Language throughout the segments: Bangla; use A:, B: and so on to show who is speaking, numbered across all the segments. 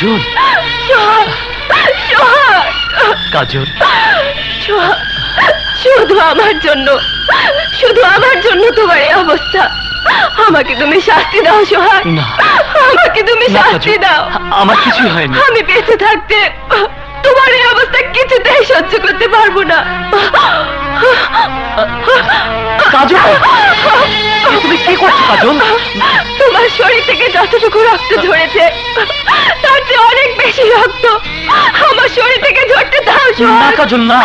A: কাজল, কাজল,
B: শুধু আমার জন্য তোমার এই অবস্থা। আমাকে তুমি শাস্তি দাও সোহাগ, আমাকে তুমি শাস্তি দাও।
A: আমার কিছু হয়নি।
B: আমি বেঁচে থাকতে তোমার এই অবস্থা কিছুতেই সহ্য করতে পারবো না।
A: কাজল, তুমি কি করছো কাজল?
B: তোমার শরীর থেকে যতটুকু রক্ত ঝরেছে তার চেয়ে অনেক বেশি রক্ত আমার শরীর থেকে ঝরতে দাও সোহাগ।
A: না কাজল, না।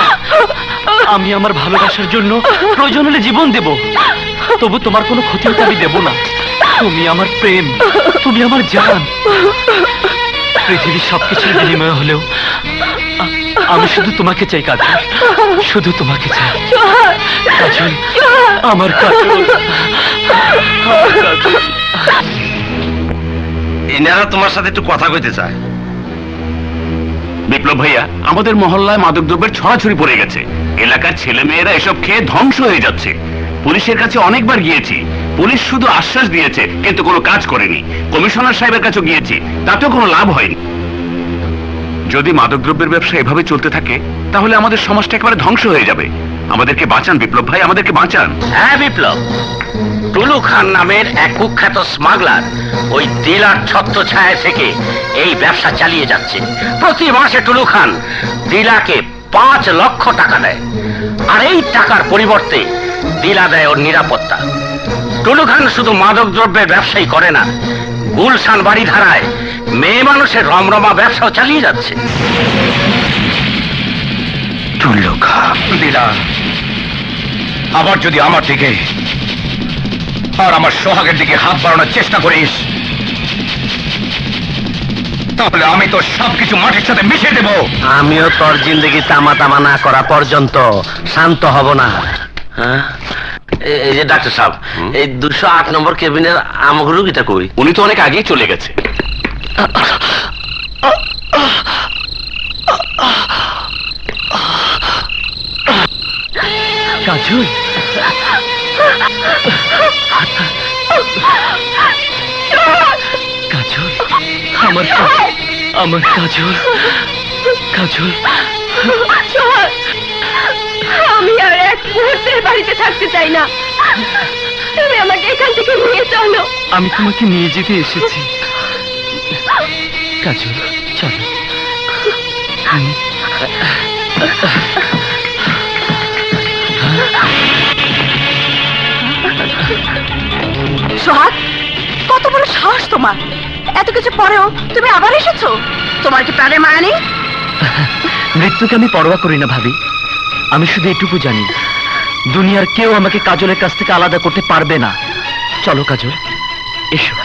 A: আমি আমার ভালোবাসার জন্য প্রয়োজন হলে জীবন দেব, তবু তোমার কোনো ক্ষতি হতে আমি দেব না। তুমি আমার প্রেম, তুমি আমার জান। পৃথিবীর সবকিছুর বিনিময় হলেও আমি শুধু তোমাকে চাই কাজল, শুধু তোমাকে চাই কাজল, আমার কাজল।
C: এনারা তোমার সাথে একটু কথা কইতে চায়। বিপ্লব ভাইয়া, আমাদের মহল্লায় মাদকদ্রব্যের ছড়াছড়ি পড়ে গেছে। এলাকার ছেলে মেয়েরা এসব খেয়ে ধ্বংস হয়ে যাচ্ছে। পুলিশের কাছে অনেকবার গিয়েছি, পুলিশ শুধু আশ্বাস দিয়েছে কিন্তু কোনো কাজ করেনি। কমিশনার সাহেবের কাছে গিয়েছি, তাতেও কোনো লাভ হয়নি। যদি মাদকদ্রব্যের ব্যবসা এভাবে চলতে থাকে তাহলে আমাদের সমাজটা একেবারে ধ্বংস হয়ে যাবে। আমাদেরকে বাঁচান বিপ্লব ভাই, আমাদেরকে বাঁচান।
D: হ্যাঁ বিপ্লব, টুলু খান নামের এক কুখ্যাত স্মাগলার ওই দিলার ছত্রছায়া থেকে এই ব্যবসা চালিয়ে যাচ্ছে। প্রতি মাসে টুলু খান দিলাকে 5 লক্ষ টাকা দেয়, আর এই টাকার পরিবর্তে দিলা দেয় ওর নিরাপত্তা। টুলু খান শুধু মাদক দ্রব্যের ব্যবসাই করে না, গুলশান বাড়ি ধারায় মেয়ে মানুষের রমরমা ব্যবসাও চালিয়ে যাচ্ছে।
C: টুলু খান,
D: দিলা, আবার যদি আমার দিকে আর আমার সোহাগের দিকে হাত বাড়ানোর চেষ্টা করিস তাহলে আমি তো সবকিছু মাটির সাথে মিশিয়ে দেব। আমিও তোর জিন্দগি তামা তামা না করা পর্যন্ত শান্ত হব না। হ্যাঁ, এই যে ডাক্তার সাহেব, এই 208 নম্বর কেবিনের আমাকে রুগীটা কই?
C: উনি তো অনেক আগেই চলে গেছে।
A: কাজল, কাজল, আমার আমার কাজল, কাজল।
B: আমি আর এক মুহূর্তের বাড়িতে থাকতে চাই না, তুমি আমাকে এখান থেকে নিয়ে চলো।
A: আমি তোমাকে নিয়ে যেতে এসেছি কাজল, চলো।
B: সোহাগ, কত বড় সাহস তোমার! এত কিছু পরেও তুমি আবার এসেছো। তোমার কি প্রাণে মায়া নেই?
A: মৃত্যুকে আমি পরোয়া করি না ভাবি। আমি শুধু এটুকু জানি, দুনিয়ার কেউ আমাকে কাজলের কাছ থেকে আলাদা করতে পারবে না। চলো কাজল, এসো।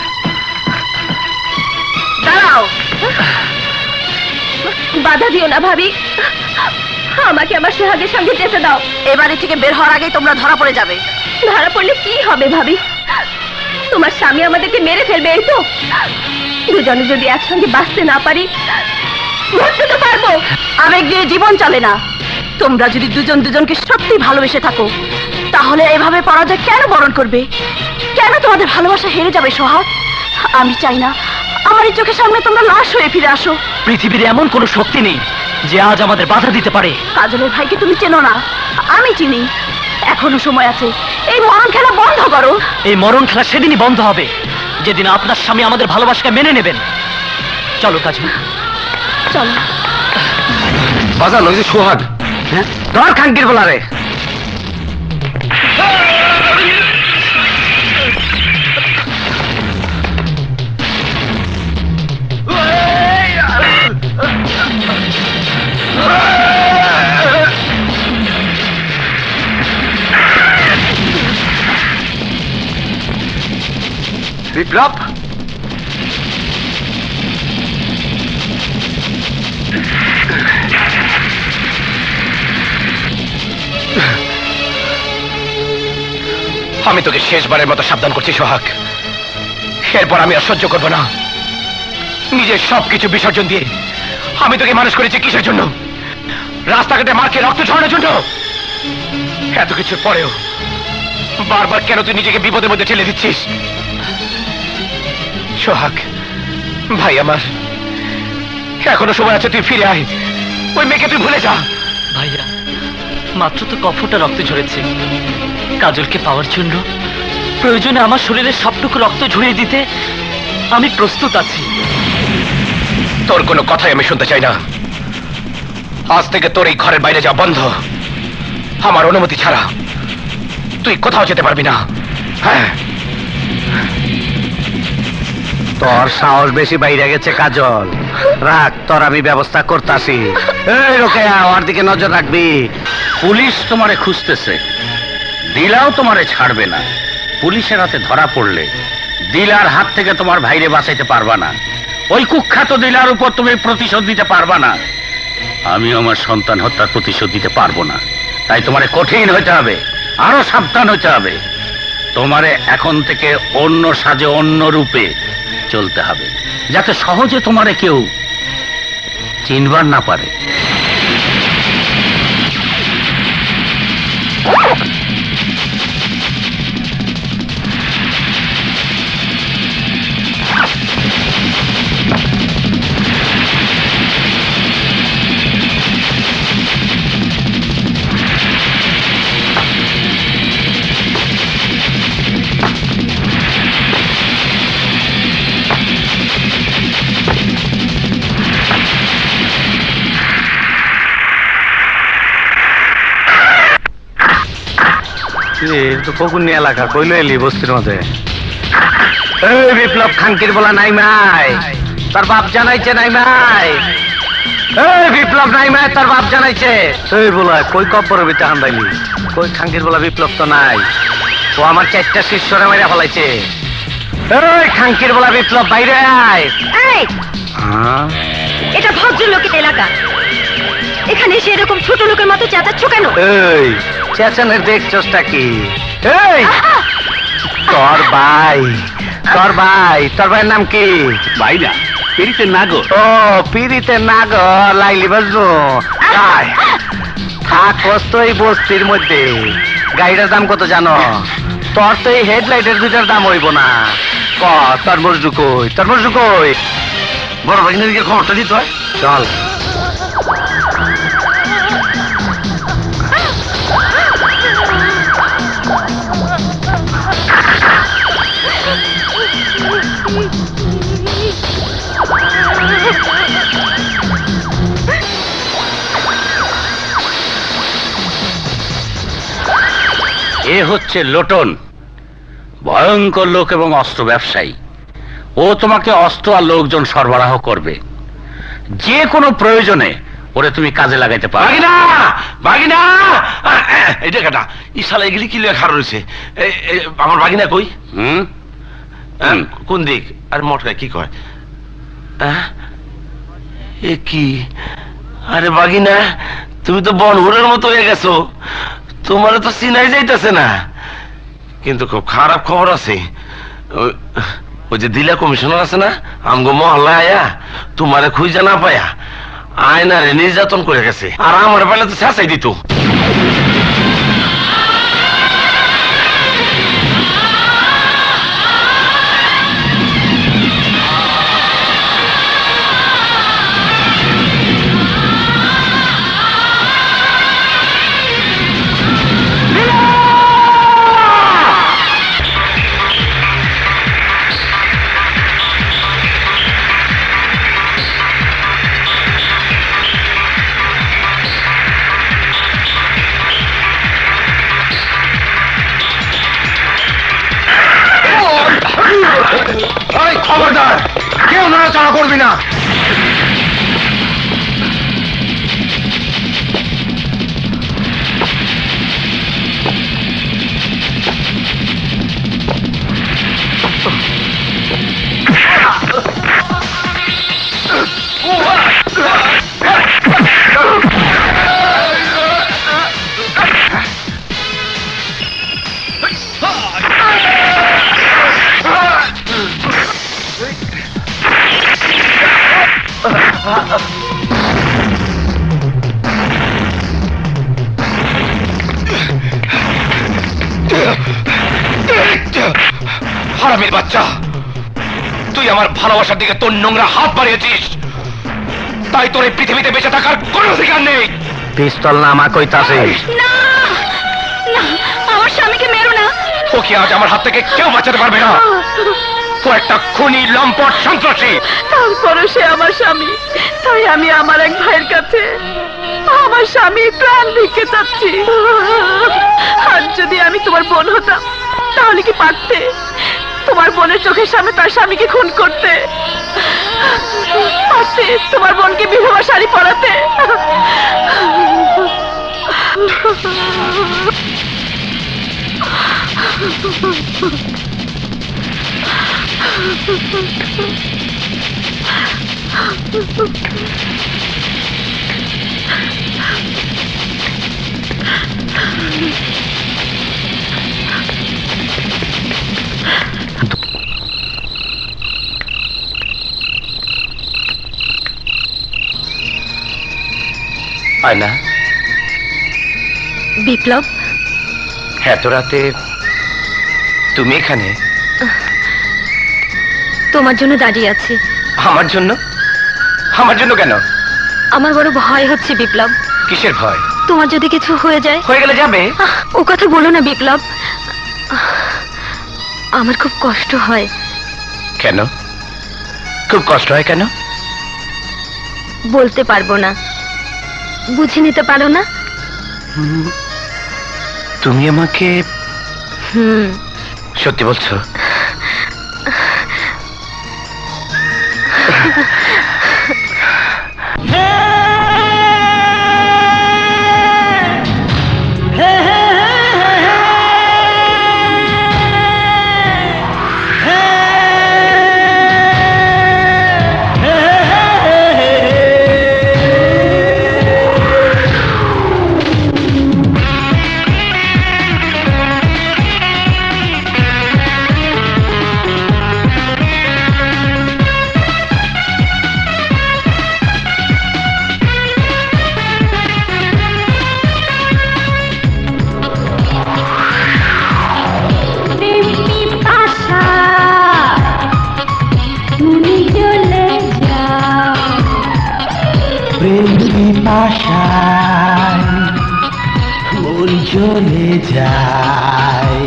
B: দাঁড়াও, বাধা দিও না ভাবি, আমাকে আমার সোহাগের সঙ্গে যেতে দাও। এবারে থেকে বের হওয়ার আগেই তোমরা ধরা পড়ে যাবে। ধরা পড়লে কি হবে ভাবি? তোমার স্বামী আমাদেরকে মেরে ফেলবে, এই তো। দুজনে যদি একসঙ্গে বাঁচতে না পারি, মরতে তো পারবো। আবেগ দিয়ে জীবন চলে না। তোমরা যদি দুজন দুজনকে সত্যি ভালোবেসে থাকো তাহলে এভাবে পরাজয় কেন বরণ করবে? কেন তোমাদের ভালোবাসা হেরে যাবে সোহাগ? আমি চাই না আমার এই চোখের সামনে তোমরা লাশ হয়ে ফিরে আসো।
A: পৃথিবীর এমন কোনো শক্তি নেই যে আজ আমাদের বাধা দিতে পারে।
B: কাজলের ভাইকে তুমি চেনো না, আমি চিনি। এখনো সময় আছে, এই মরণ খেলা বন্ধ করো।
A: এই মরণ খেলা সেদিনই বন্ধ হবে যেদিন আপনার স্বামী আমাদের ভালোবাসাকে মেনে নেবেন। চলো কাজল,
B: চলো।
D: বাজার লইছে সোহাগ। হ্যাঁ, ধর খাঙ্কির বলারে।
C: বিপ্লব,
D: আমি তোকে শেষবারের মতো সাবধান করছি সোহাগ, এরপর আমি আর সহ্য করবো না। নিজের সবকিছু বিসর্জন দিয়ে আমি তোকে মানুষ করেছি কিসের জন্য? রাস্তাঘাটে মার খেয়ে রক্ত ঝরানোর জন্য? এত কিছুর পরেও বারবার কেন তুই নিজেকে বিপদের মধ্যে ঠেলে দিচ্ছিস? সোহাগ ভাই আমার, এখনো সময় আছে, তুই ফিরে আয়, ওই মেয়েকে তুই ভুলে যা।
A: ভাইয়া, মাত্র তো কফটা রক্ত ঝরেছে। কাজলকে পাওয়ার জন্য প্রয়োজনে আমার শরীরের সবটুকু রক্ত ঝরিয়ে দিতে আমি প্রস্তুত আছি।
D: তোর কোনো কথাই আমি শুনতে চাই না। আজ থেকে তোর এই ঘরের বাইরে যাওয়া বন্ধ, আমার অনুমতি ছাড়া তুই কোথাও যেতে পারবি না। হ্যাঁ, তোর সাহস বেশি বাইরে গেছে কাজল। রাখ, তোর আমি ব্যবস্থা করতাছি। এই রোকেয়া, ওর দিকে নজর রাখবি। পুলিশ তোমারে খুঁজতেছে, দিলাও তোমারে ছাড়বে না। পুলিশের হাতে ধরা পড়লে দিলার হাত থেকে তোমার ভাইরে বাঁচাইতে পারবা না। ওই কুখ্যাত দিলার উপর তুমি প্রতিশোধ দিতে পারবা না। আমি আমার সন্তান হত্যার প্রতিশোধ দিতে পারবো না। তাই তোমারে কঠিন হইতে হবে, আরো সাবধান হইতে হবে। তোমারে এখন থেকে অন্য সাজে, অন্য রূপে চলতে হবে, যাতে সহজে তোমারে কেউ চিনবার না পারে। ফগুনি এলাকা কইলো এলি বস্তির মধ্যে। এই বিপ্লব খানকির বলা নাই মাই, তার বাপ জানাইছে নাই মাই। এই বিপ্লব নাই মাই, তার বাপ জানাইছে। এই বলা কই কব্বরের ভিতরে হান্দাইলি? কই খানকির বলা বিপ্লব তো নাই, ও আমার 4টা শিষ্যরে মাইরা ফেলাইছে। এই খানকির বলা বিপ্লব, বাইরে আয়।
B: এই, এটা ভদ্রলোকের এলাকা, এখানে এসে এরকম ছোট লোকের মতো চেঁচাচ্ছ কেন?
D: এই চেঁচানের দেখছসটা কি? এই তোর ভাই, তোর ভাইয়ের নাম কি?
C: ভাই না, পেরিতে নাগর।
D: ও পিরিতে নাগর, লাইলি বাজবো। থাকস তো এই বস্তির মধ্যে। গাড়িটার দাম কত জানো? তোর তো এই হেডলাইটের 2টার দাম হইব না। ক তোর মজদু কই, তোর মজদু কই? বড় ভাগিনারিকে খবরটা দিতে হয়। চল। এ হচ্ছে লোটন, ভয়ঙ্কর লোক এবং অস্ত্র ব্যবসায়ী। ও তোমাকে অস্ত্র আর লোকজন সরবরাহ করবে। যে কোনো প্রয়োজনে ওরে তুমি কাজে লাগাইতে পারো।
E: বাগিনা, বাগিনা, এটা কাটা ইশালা এগুলি কি লেখা রয়েছে? আমার বাগিনা কই? কোন দিক? আর মটকা কি কয়? এ কি? আরে বাগিনা, তুমি তো বনহুরের মতো হয়ে গেছো, তোমার তো চিনাই যাইতেছে না। কিন্তু খুব খারাপ খবর আছে। ওই যে দিলা কমিশনার আছে না, আমগো মহল্লা আয়া তোমারে খুঁজে না পায়া আয়নারে নির্যাতন করে গেছে। আর আমার বেলা তো শেষাই দিত।
D: খবরদার, কেউ নড়াচড়া করবি না। হারামির বাচ্চা, তুই আমার ভালোবাসার দিকে তোর নোংরা হাত বাড়িয়েছিস।
E: তাই তোর এই পৃথিবীতে বেঁচে থাকার কোনো অধিকার নেই।
D: পিস্তল না আমার কইতাছে।
B: না না, আমার স্বামীকে মেরো না।
E: ওকে আজ আমার হাত থেকে কেউ বাঁচাতে পারবে না। ও একটা খুনি, লম্পট, সন্ত্রাসী।
B: তারপরও সে আমার স্বামী, তাই আমি আমার এক ভাইয়ের কাছে আমার স্বামী প্রাণ ভিক্ষে চাচ্ছি। আর যদি আমি তোমার বোন হতাম তাহলে কি পারতে তোমার বোনের চোখের সামনে তার স্বামীকে খুন করতে? পারতে তোমার বোনকে বিধবা শাড়ি পরাতে?
E: আয়না,
B: বিপ্লব,
E: এত রাতে তুমি এখানে?
B: তোমার জন্য দাঁড়িয়ে আছি।
E: আমার জন্য? আমার জন্য কেন?
B: আমার বড় ভয় হচ্ছে বিপ্লব।
E: কিসের ভয়?
B: তোমার যদি কিছু হয়ে যায়।
E: হয়ে গেলে যাবে?
B: ও কথা বলো না বিপ্লব, আমার খুব কষ্ট হয়।
E: কেন? খুব কষ্ট হয় কেন?
B: বলতে পারবো না, বুঝে নিতে পারো না।
E: তুমি আমাকে
B: হুম,
E: সত্যি বলছো? আশায় মন চলে যায়।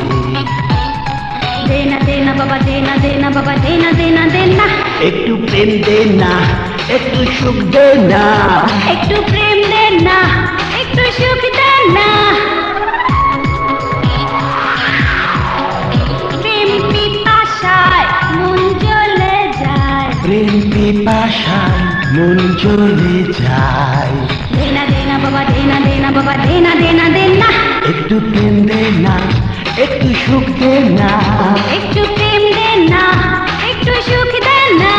B: দেনা দেনা বাবা, দেনা দেনা বাবা, দেনা দেনা দেনা।
E: একটু প্রেম দে না, একটু সুখ দে না,
B: একটু প্রেম দে না, একটু সুখ দে না। প্রেম পিপাসায় মন জ্বলে যায়,
E: প্রেম পিপাসায় মন চলে যায়।
B: দেনা দেনা বাবা, দেনা দেনা বাবা, দেনা দেনা দেনা।
E: একটু প্রেম দে না, একটু সুখ দে না,
B: একটু প্রেম দে না, একটু সুখ দে না।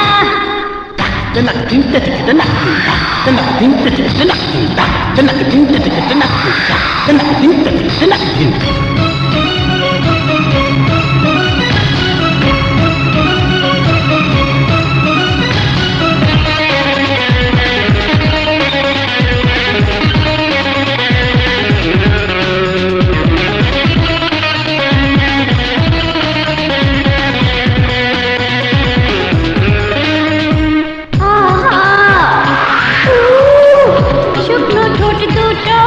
B: শুকনো ঠোঁট দুটো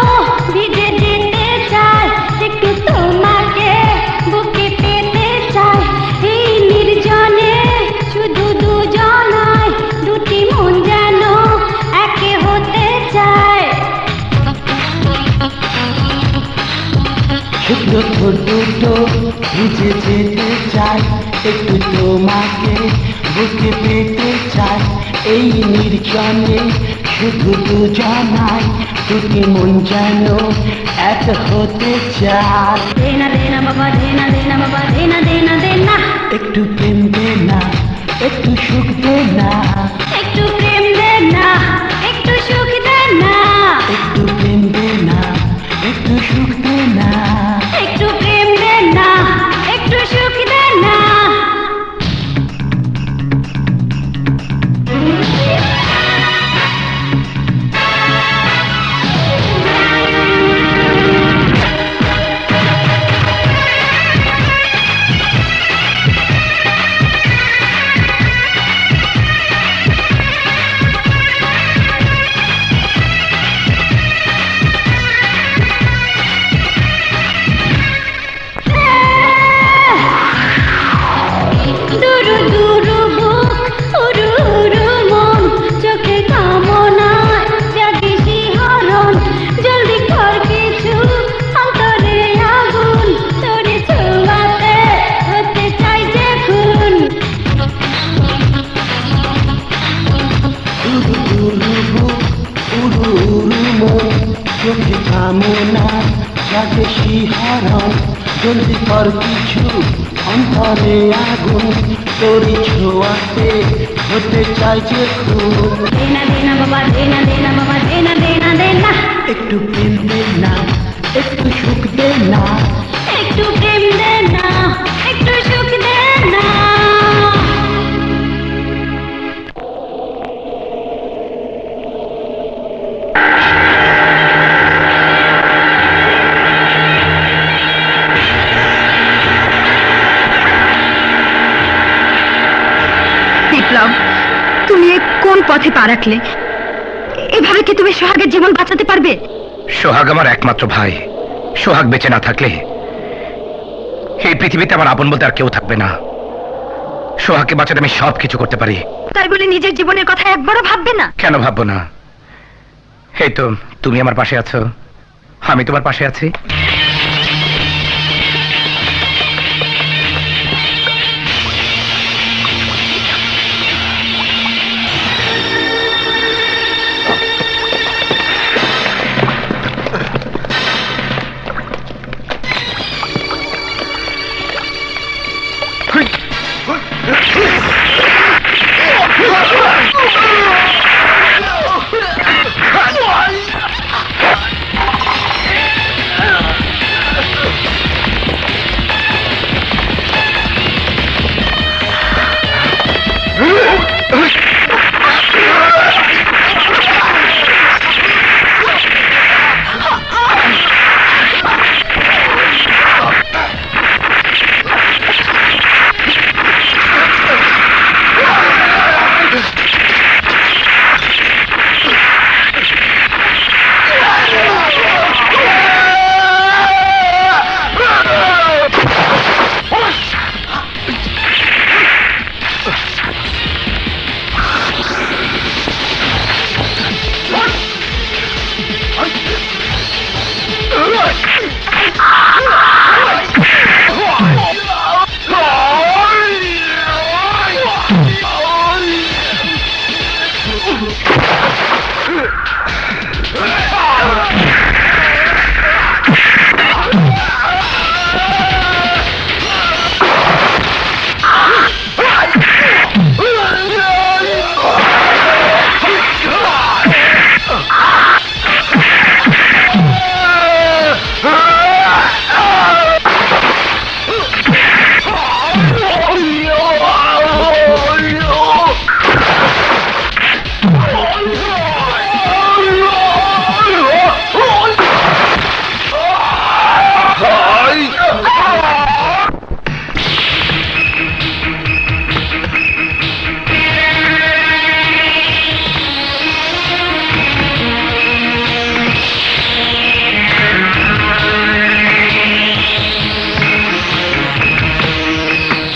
B: ভিজে যেতে চায়, একটু তোমাকে বুকে পেতে চায়। এই নির্জনে শুধু দুজনায়, দুটি মন যেন একে হতে চায়।
E: শুকনো ঠোঁট দুটো ভিজে যেতে চায়, একটু তোমাকে বুকে পেতে চায়। এই নির্জনে শুধু দুজনায়, দুটি মন যেন এক হতে চায়।
B: দেনা দেনা বাবা, দেনা দেনা বাবা, দেনা দেনা দেনা।
E: একটু প্রেম দে না, একটু সুখ দে না,
B: একটু প্রেম দে না, একটু সুখ দে না।
E: একটু প্রেম দে না, একটু সুখ দে না।
B: একটু প্রেম দে না, একটু সুখ দে না।
F: জলদি কর কিছু, অন্তরে আগুন তোরি ছোঁয়াতে হতে চাইছে খুব।
B: দেনা দেনা বাবা দেনা দেনা বাবা দেনা দেনা দেনা,
F: একটু প্রেম দে না, একটু সুখ দে না,
B: একটু প্রেম দে না, একটু সুখ দে না। বিপ্লব, তুমি এ কোন পথে পা রাখলে? এভাবে কি তুমি সোহাগের জীবন বাঁচাতে পারবে?
A: সোহাগ আমার একমাত্র ভাই। সোহাগ বেঁচে না থাকলে এই পৃথিবীতে আমার আপন বলতে আর কেউ থাকবে না। সোহাগকে বাঁচাতে আমি সব কিছু করতে পারি।
B: তাই বলে নিজের জীবনের কথা একবারও ভাববে না?
A: কেন ভাববো না? এই তো তুমি আমার পাশে আছো, আমি তোমার পাশে আছি।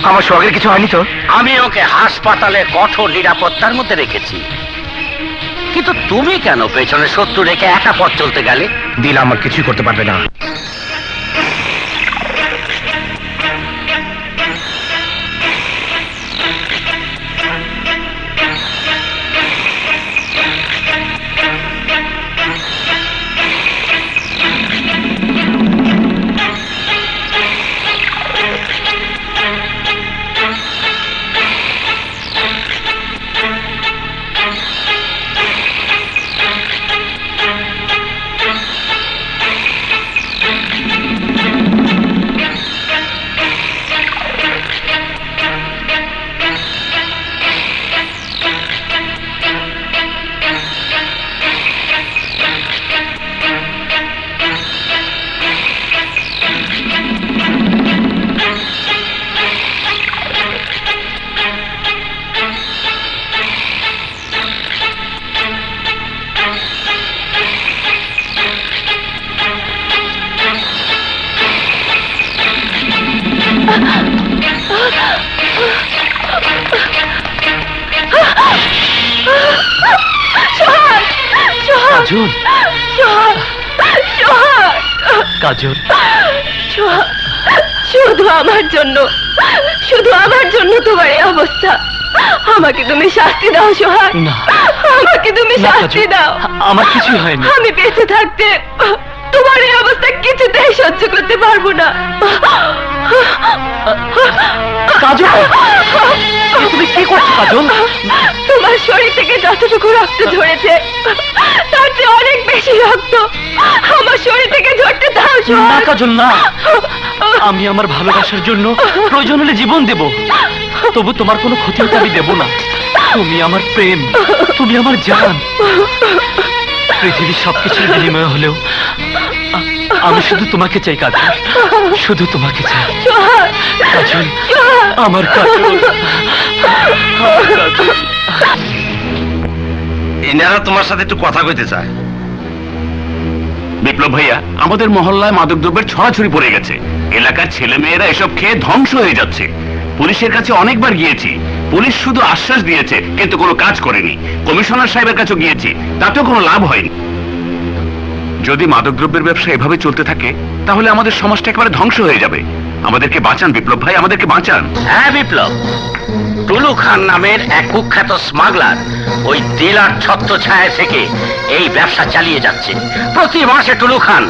A: আমার সোহাগের কিছু হয়নি তো?
D: আমি ওকে হাসপাতালে কঠোর নিরাপত্তার মধ্যে রেখেছি, কিন্তু তুমি কেন পেছনে শত্রু রেখে একা পথ চলতে গেলে?
A: দিল আমার কিছুই করতে পারবে না। কাজল, কাজল,
B: শুধু আমার জন্য, শুধু আমার জন্য তোমার এই অবস্থা। আমাকে তুমি শাস্তি দাও সোহাগ,
A: না।
B: আমাকে তুমি
A: না,
B: শাস্তি
A: কাজল,
B: দাও।
A: আমার কিছুই হয়নি।
B: আমি বেঁচে থাকতে তোমার এই অবস্থা কিছুতেই সহ্য করতে পারবো না।
A: কাজল, তুমি কি করছো কাজল?
B: তোমার শরীর থেকে যতটুকু রক্ত ঝরেছে তার চেয়ে অনেক বেশি রক্ত আমার শরীর থেকে ঝরতে দাও
A: না
B: সোহাগ।
A: কাজল না, আমি আমার ভালোবাসার জন্য প্রয়োজন হলে জীবন দেব, তবু তোমার কোনো ক্ষতি হতে আমি দেব না। তুমি আমার প্রেম, তুমি আমার জান। পৃথিবীর সবকিছুর বিনিময় হলেও আমি শুধু তোমাকে চাই কাজল, শুধু তোমাকে চাই কাজল, আমার কাজল, আমার কাজল।
E: এনারা তোমার সাথে একটু কথা কইতে চায়।
C: বিপ্লব ভাইয়া, আমাদের মহল্লায় মাদকদ্রব্যের ছড়াছড়ি পড়ে গেছে। এলাকার ছেলে মেয়েরা এসব খেয়ে ধ্বংস হয়ে যাচ্ছে। পুলিশের কাছে অনেকবার গিয়েছি, পুলিশ শুধু আশ্বাস দিয়েছে কিন্তু কোনো কাজ করেনি। কমিশনার সাহেবের কাছে গিয়েছি, তাতেও কোনো লাভ হয়নি। যদি মাদকদ্রব্যের ব্যবসা এভাবে চলতে থাকে তাহলে আমাদের সমাজটা একেবারে ধ্বংস হয়ে যাবে। আমাদেরকে বাঁচান বিপ্লব ভাই, আমাদেরকে বাঁচান।
D: হ্যাঁ বিপ্লব, টুলু খান নামের এক কুখ্যাত স্মাগলার ওই দিলার ছত্রছায়া থেকে এই ব্যবসা চালিয়ে যাচ্ছে। প্রতি মাসে টুলু খান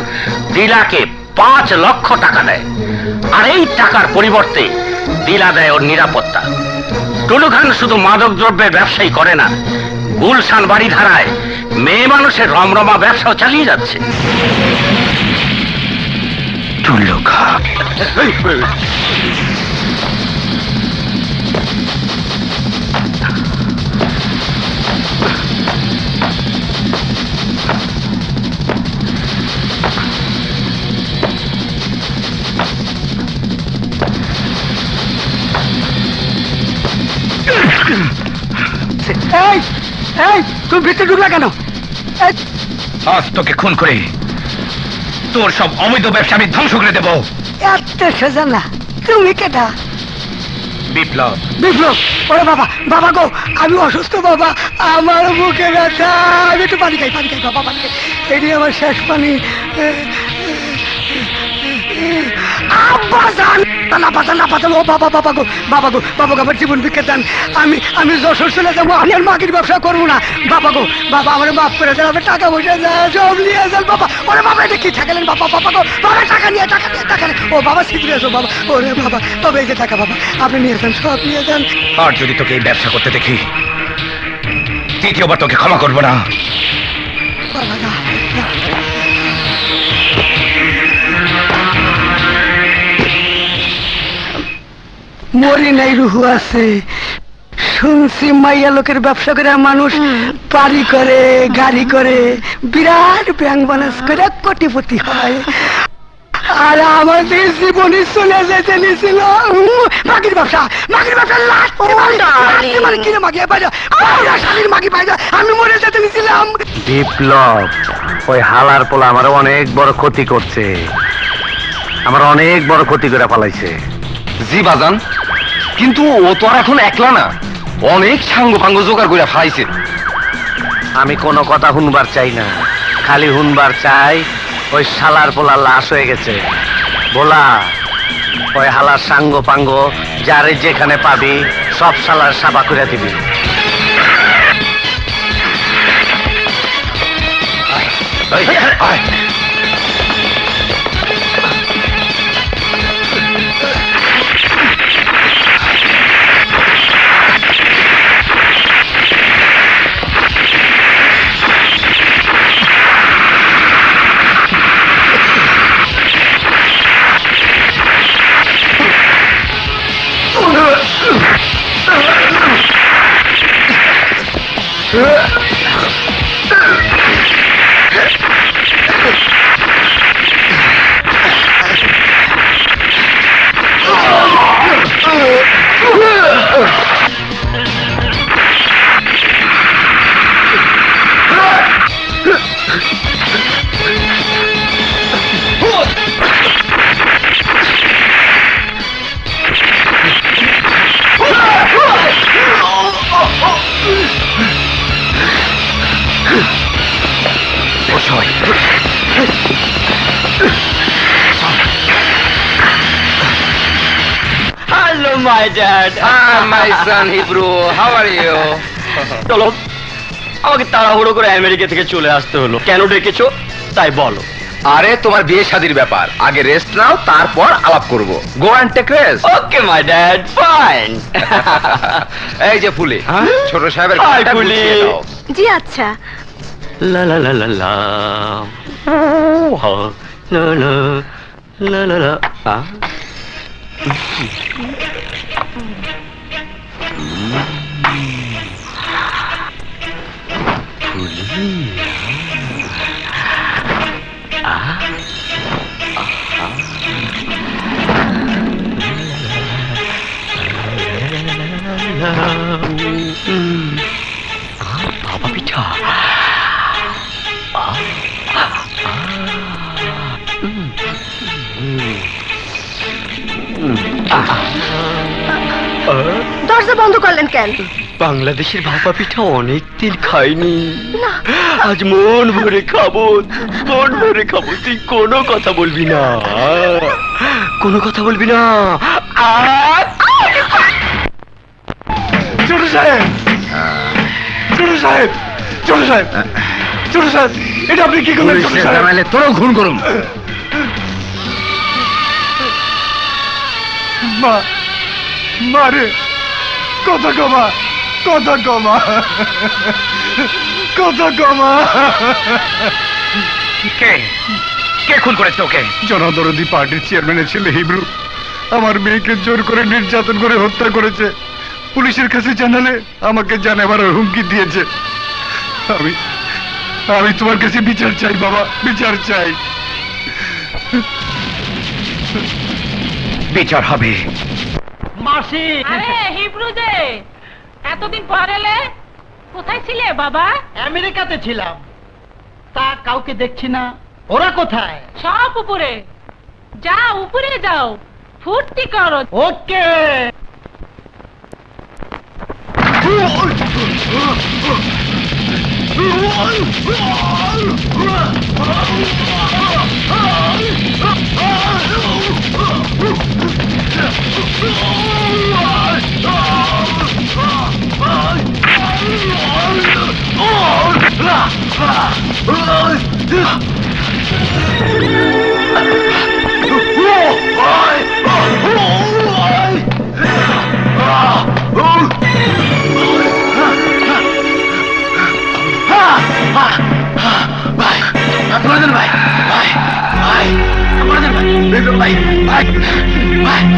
D: দিলাকে 5 লক্ষ টাকা দেয়, আর এই টাকার পরিবর্তে দিলা দেয় ওর নিরাপত্তা। টুলু খান শুধু মাদক দ্রব্যের ব্যবসাই করে না, গুলশান বাড়ি ধারায় মেয়ে মানুষের রমরমা ব্যবসাও চালিয়ে যাচ্ছে।
A: টুল্লু খান,
F: এই এই তুমি ভিতরে ঢুকলা কেন? এই,
E: আজ তোকে খুন করে তোর সব অবৈধ ব্যবসা আমি ধ্বংস করে দেব।
F: এত সোজা না। তুমি কেটা?
E: বিপ্লব,
F: বিপ্লব। ওরে বাবা, বাবা গো, আমি অসুস্থ বাবা, আমার বুকে ব্যথা। আমি একটু পানি খাই, পানি খাই বাবা, পানি খাই। এটি আমার শেষ পানি। আব্বা জান, না পাতা না পাতা। ও বাবা, বাবা গো, বাবা গো, বাবা গো, আমার জীবন ভিক্ষা দেন। আমি যশোর চলে যাবো, আমি আর মাগির ব্যবসা করবো না। বাবা গো, বাবা আমার মাফ করে দেন, আমি টাকা পয়সা সব নিয়ে যান বাবা। ওরে বাবা, এটা কি ঠেকালেন বাবা? বাবা গো, বাবা টাকা নিয়ে, টাকা নিয়ে, টাকা নিয়ে। ও বাবা সিরিয়াস, ও বাবা, ওরে বাবা, তবে এই যে টাকা বাবা আপনি নিয়ে যান, সব নিয়ে যান।
E: আর যদি তোকে এই ব্যবসা করতে দেখি দ্বিতীয়বার তোকে ক্ষমা করবো না।
F: বাবা না, না। মরি নাই, রুহু আছে। শুনছি মাইয়া লোকের ব্যবসা করে মানুষ বাড়ি করে, গাড়ি করে, বিরাট ব্যাংক বানাস করে কোটিপতি হয়। আর আমাদের জীবনে চলে যেতে নিছিল মাগির ব্যবসা, মাগির ব্যবসা। কিনে মাগিয়ে পাই শালির মাগি পাই, আমি মরে যেতে নিছিলাম।
E: বিপ্লব, ওই হালার পোলা আমার অনেক বড় ক্ষতি করছে, আমার অনেক বড় ক্ষতি করে ফেলাইছে। জি বাজান, কিন্তু ও তো আর এখন একলা না, অনেক সাঙ্গ ফাঙ্গ জোগাড় করে ফেলাইছে। আমি কোনো কথা শুনবার চাই না, খালি শুনবার চাই ওই শালার পোলা লাশ হয়ে গেছে। বলা ওই হালার সাঙ্গ পাঙ্গ যারে যেখানে পাবি সব শালার সাবা করে দিবি।
A: Hello, my dad.
E: Hi, my son Hebrew. How are you?
A: চলো, আমাকে তাড়াহুড়ো করে আমেরিকা থেকে চলে আসতে হলো। কেন ডেকেছো তাই বলো।
G: আরে তোমার বিয়ে শাদীর ব্যাপার, আগে রেস্ট নাও, তারপর আলাপ করব। Go and take rest.
A: Okay my dad, fine.
G: এই যে ফুলি, ছোট সাহেবের
A: Hi,
G: ঘাড়টা
A: ফুলি।
G: গুছিয়ে দাও।
B: জি আচ্ছা।
A: লা লা লা লা লা লা লা লা লা লা। বাবা পিঠা।
B: দরজা বন্ধ করলেন কেন?
A: বাংলাদেশের ভাপা পিঠা অনেক দিন খাইনি, আজ মন ভরে খাবো, মন ভরে খাবো। তুই কোনো কথা বলবি না, কোনো কথা বলবি না।
H: ছোট সাহেব, ছোট সাহেব, ছোট সাহেব, ছোট সাহেব, এটা আপনি কি করলেন? ছোট সাহেব,
C: তোরও খুন করুন।
H: মা, মারে, কথা কমা, কথা কমা, কথা কমা।
C: কে কে খুন করেছে ওকে?
H: জনদরদি পার্টির চেয়ারম্যানের ছেলে হিব্রু আমার মেয়েকে জোর করে নির্যাতন করে হত্যা করেছে। পুলিশের কাছে জানালে আমাকে জানাবার হুমকি দিয়েছে। আমি আমি তোমার কাছে বিচার চাই বাবা, বিচার চাই।
C: বিচার হবে।
I: আরে হিব্রু যে এতদিন পর এলে, কোথায় ছিলে বাবা?
F: আমেরিকাতে ছিলাম, তা কাউকে দেখছি না। ওরা কোথায়?
I: সব উপরে যাও, উপরে যাও, ফুর্তি করো।
F: ওকে।
C: ভাই